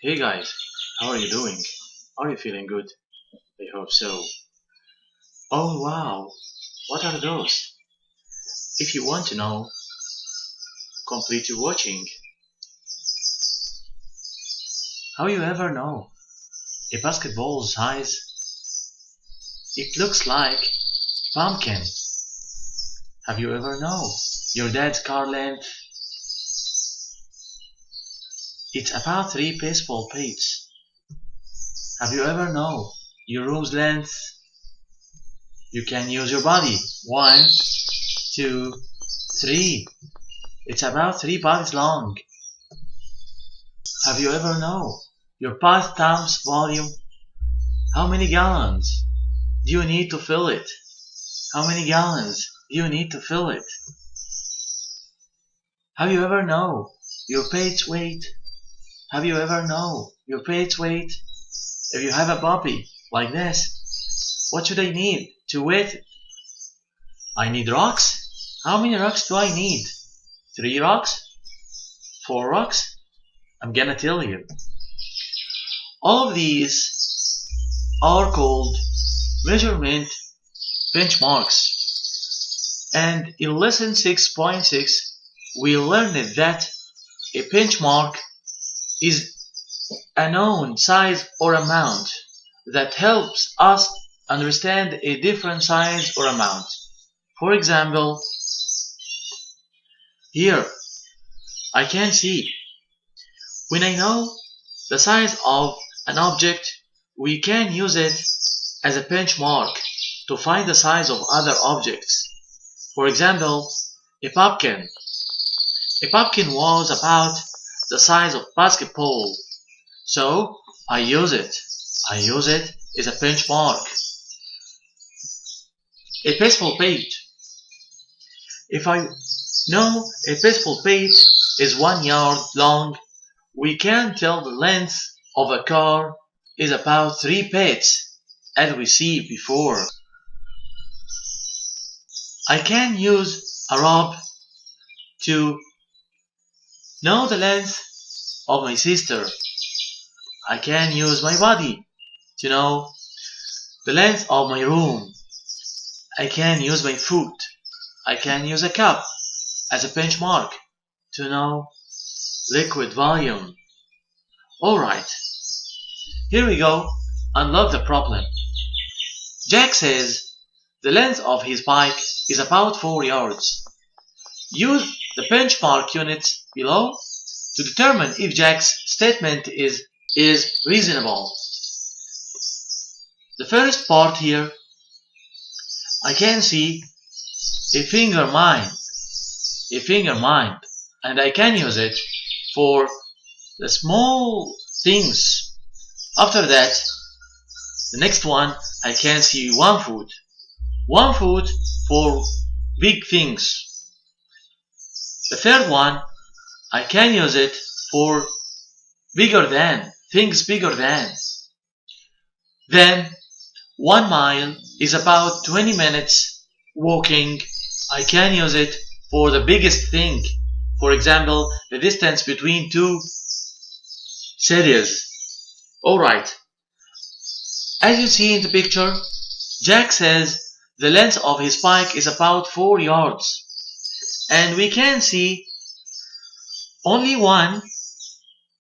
Hey guys, how are you doing? Are you feeling good? I hope so. Oh wow, what are those? If you want to know, complete your watching. How you ever know? A basketball size? It looks like pumpkin. Have you ever know? Your dad's car length? It's about 3 baseball plates. Have you ever know? Your room's length? You can use your body. 1, 2, 3. It's about 3 bodies long. Have you ever know? Your bathtub's volume? How many gallons do you need to fill it? How many gallons do you need to fill it? Have you ever know your pet's weight? Have you ever know your pet's weight? If you have a puppy like this, what should I need to weigh it? I need rocks. How many rocks do I need? 3 rocks? 4 rocks? I'm gonna tell you. All of these are called measurement benchmarks. And in lesson 6.6, we learned that a benchmark is a known size or amount that helps us understand a different size or amount. For example, here I can see when I know the size of an object, we can use it as a benchmark to find the size of other objects. For example, a pumpkin. A pumpkin was about the size of basketball, so I use it. I use it as a benchmark. A baseball plate. If I know a baseball plate is 1 yard long, we can tell the length of a car is about 3 feet, as we see before. I can use a rope to know the length of my sister. I can use my body to know the length of my room. I can use my foot. I can use a cup as a benchmark to know liquid volume. Alright, here we go. Unlock the problem. Jack says the length of his bike is about 4 yards. Use the benchmark units below to determine if Jack's statement is reasonable. The first part here, I can see a finger mine, and I can use it for the small things. After that, the next one, I can see 1 foot. 1 foot for big things. The third one, I can use it for bigger than, things bigger than. Then 1 mile is about 20 minutes walking. I can use it for the biggest thing. For example, the distance between 2 cities. Alright. As you see in the picture, Jack says the length of his bike is about 4 yards. And we can see only 1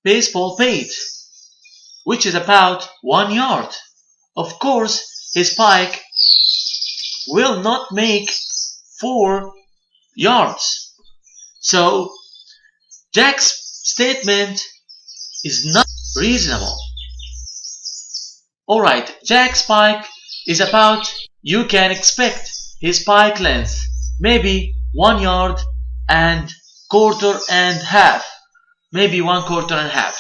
baseball plate, which is about 1 yard. Of course, his bike will not make 4 yards. So, Jack's statement is not reasonable. Alright, Jack's bike is about, you can expect his bike length, maybe 1 yard and quarter and half. Maybe 1 quarter and half.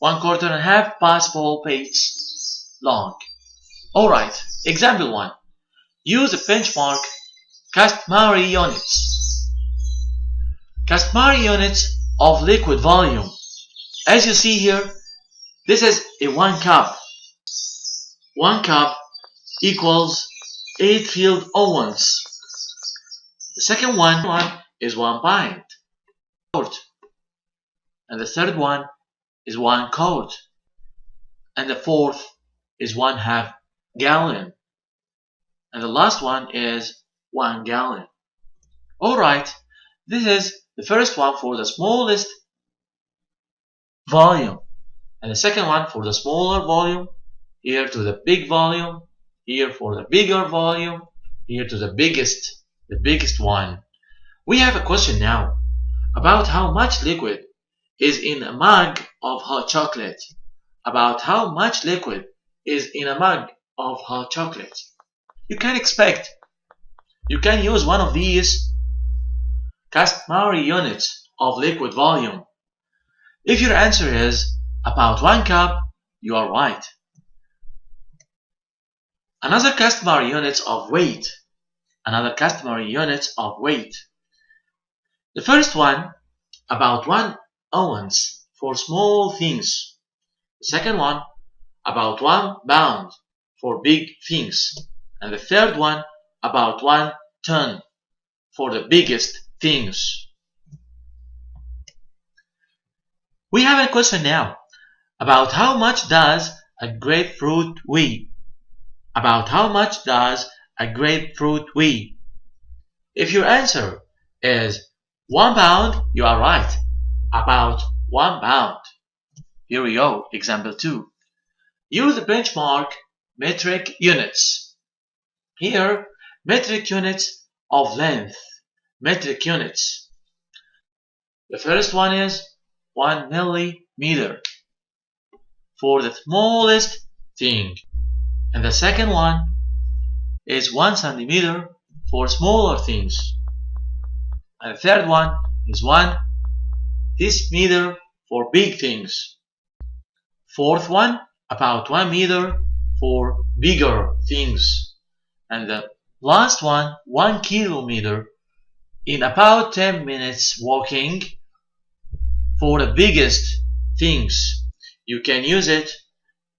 1 quarter and half baseball plates long. Alright, example 1. Use a benchmark Customary units. Customary units of liquid volume. As you see here, this is a 1 cup. 1 cup equals 8 filled owens. The second one is 1 pint. And the third one is 1 quart. And the fourth is 1/2 gallon. And the last one is 1 gallon. Alright, this is the first one for the smallest volume. And the second one for the smaller volume. Here to the big volume. Here for the bigger volume. Here to the biggest one. We have a question now about how much liquid is in a mug of hot chocolate. About how much liquid is in a mug of hot chocolate. You can use one of these customary units of liquid volume. If your answer is about 1 cup, you are right. Another customary units of weight. The first one, about 1 ounce for small things. The second one, about 1 pound for big things. And the third one, about 1 ton for the biggest things. We have a question now about how much does a grapefruit weigh? About how much does a grapefruit weigh? If your answer is 1 pound, you are right. About 1 pound. Here we go, example 2. Use the benchmark metric units. Here, metric units of length. Metric units. The first one is 1 millimeter for the smallest thing. And the second one is 1 centimeter for smaller things. And the third one is 1 decimeter for big things. Fourth one, about 1 meter for bigger things. And the last one, 1 kilometer in about 10 minutes walking for the biggest things. You can use it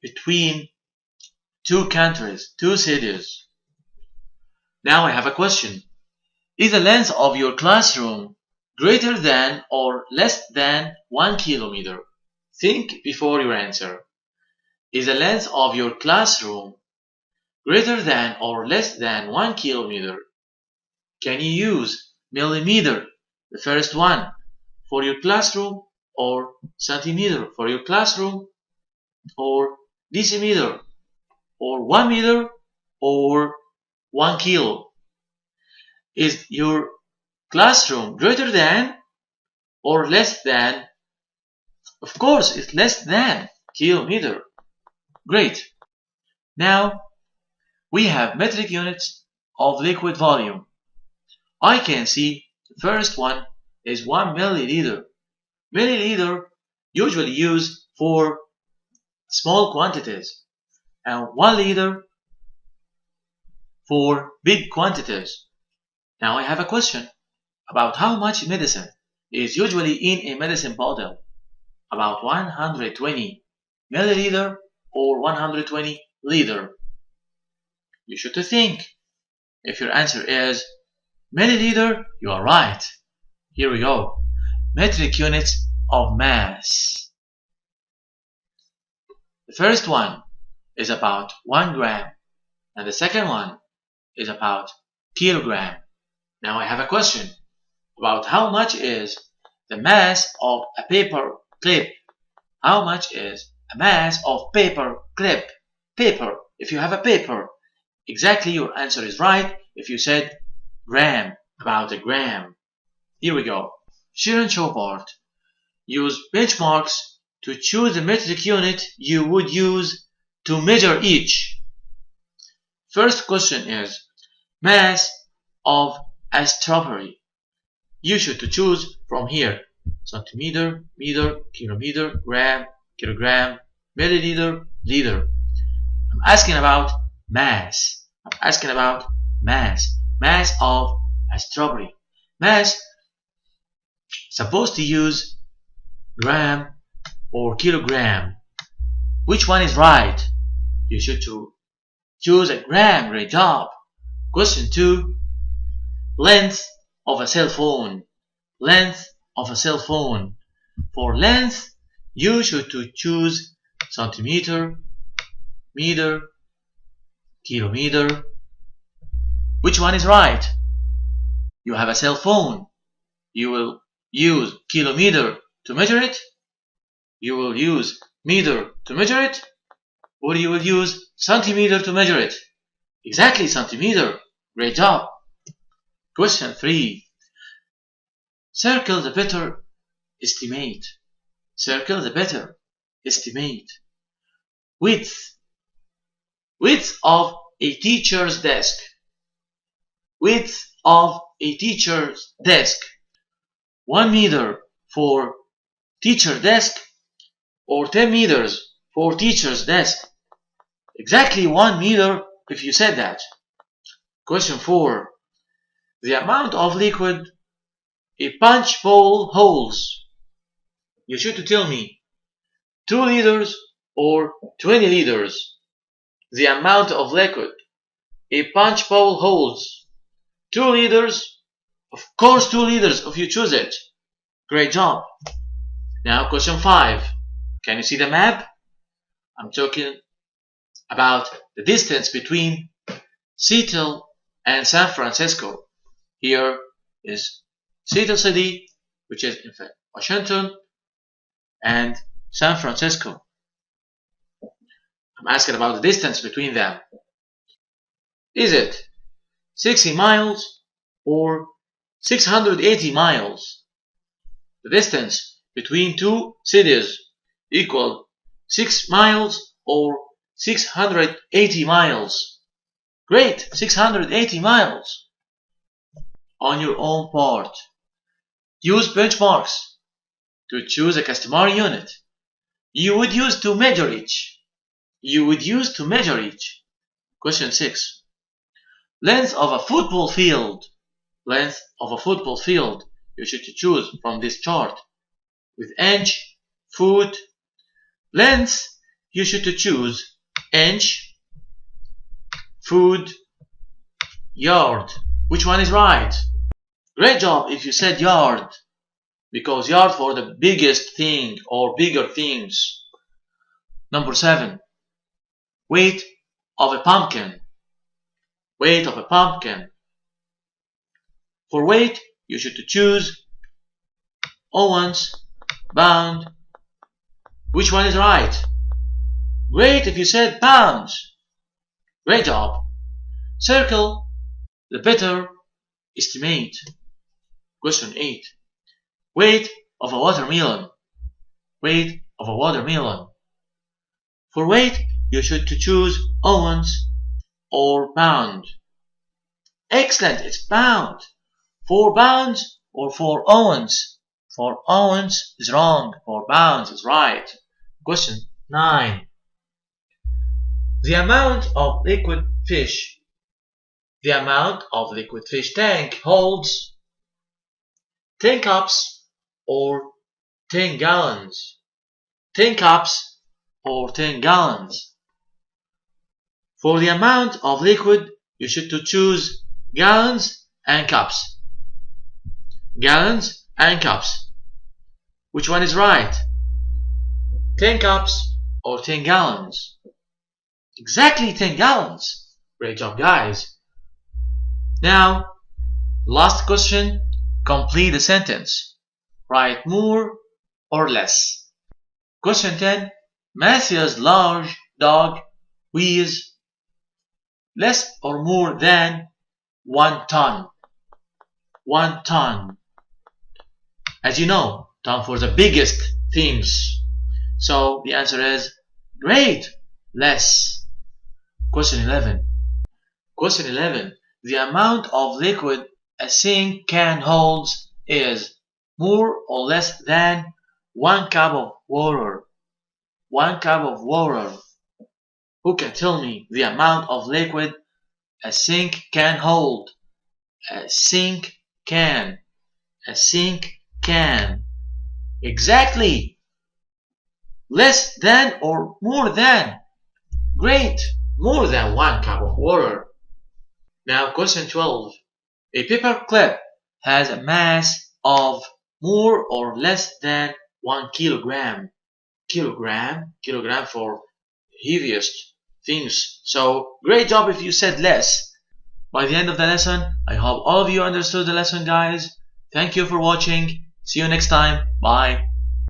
between 2 countries, 2 cities. Now I have a question. Is the length of your classroom greater than or less than 1 kilometer? Think before you answer. Is the length of your classroom greater than or less than 1 kilometer? Can you use millimeter, the first one, for your classroom, or centimeter for your classroom, or decimeter, or 1 meter, or 1 kilo? Is your classroom greater than or less than? Of course, it's less than kilometer. Great. Now, we have metric units of liquid volume. I can see the first one is 1 milliliter. Milliliter usually used for small quantities, and 1 liter for big quantities. Now I have a question about how much medicine is usually in a medicine bottle. About 120 milliliter or 120 liter. You should think. If your answer is milliliter, you are right. Here we go. Metric units of mass. The first one is about 1 gram, and the second one is about kilogram. Now I have a question about how much is the mass of a paper clip. How much is a mass of paper clip? Paper. If you have a paper, exactly your answer is right if you said gram, about a gram. Here we go. Share and show part. Use benchmarks to choose the metric unit you would use to measure each. First question is mass of a strawberry. You should to choose from here. Centimeter, meter, kilometer, gram, kilogram, milliliter, liter. I'm asking about mass. Mass of a strawberry. Mass, supposed to use gram or kilogram. Which one is right? You should to choose a gram. Great job. Question 2. Length of a cell phone. Length of a cell phone. For length, You should to choose centimeter, meter, kilometer. Which one is right? You have a cell phone. You will use kilometer to measure it. You will use meter to measure it. Or you will use centimeter to measure it. Exactly, centimeter. Great job. Question 3. Circle the better estimate. Circle the better estimate. Width. Width of a teacher's desk. Width of a teacher's desk. 1 meter for teacher desk or 10 meters for teacher's desk. Exactly 1 meter if you said that. Question 4. The amount of liquid a punch bowl holds. You should tell me 2 liters or 20 liters. The amount of liquid a punch bowl holds. 2 liters. Of course 2 liters if you choose it. Great job. Now question 5. Can you see the map? I'm talking about the distance between Seattle and San Francisco. Here is Seattle City, which is in fact Washington, and San Francisco. I'm asking about the distance between them. Is it 60 miles or 680 miles? The distance between two cities equal 6 miles or 680 miles. Great, 680 miles. On your own part. Use benchmarks to choose a customary unit. You would use to measure each. You would use to measure each. Question 6. Length of a football field. Length of a football field. You should choose from this chart. With inch, foot, length, you should choose inch, foot, yard. Which one is right? Great job if you said yard, because yard for the biggest thing or bigger things. Number 7. Weight of a pumpkin. Weight of a pumpkin. For weight, you should choose ounce, pound. Which one is right? Great if you said pounds. Great job. Circle the better estimate. Question 8. Weight of a watermelon. Weight of a watermelon. For weight, you should choose ounce or pound. Excellent, it's pound. 4 pounds or 4 ounce. 4 ounce is wrong, 4 pounds is right. Question 9. The amount of liquid fish. The amount of liquid fish tank holds 10 cups or 10 gallons. 10 cups or 10 gallons. For the amount of liquid, you should choose gallons and cups. Gallons and cups. Which one is right? 10 cups or 10 gallons? Exactly 10 gallons. Great job, guys. Now, last question. Complete the sentence. Write more or less. Question 10. Matthew's large dog weighs less or more than 1 ton. 1 ton. As you know, ton for the biggest things. So the answer is great, less. Question 11. Question 11. The amount of liquid a sink can hold is more or less than 1 cup of water. 1 cup of water. Who can tell me the amount of liquid a sink can hold? A sink can. A sink can. Exactly. Less than or more than. Great. More than 1 cup of water. Now question 12. A paper clip has a mass of more or less than 1 kilogram. kilogram for heaviest things. So great job if you said less. By the end of the lesson, I hope all of you understood the lesson, guys. Thank you for watching. See you next time. Bye.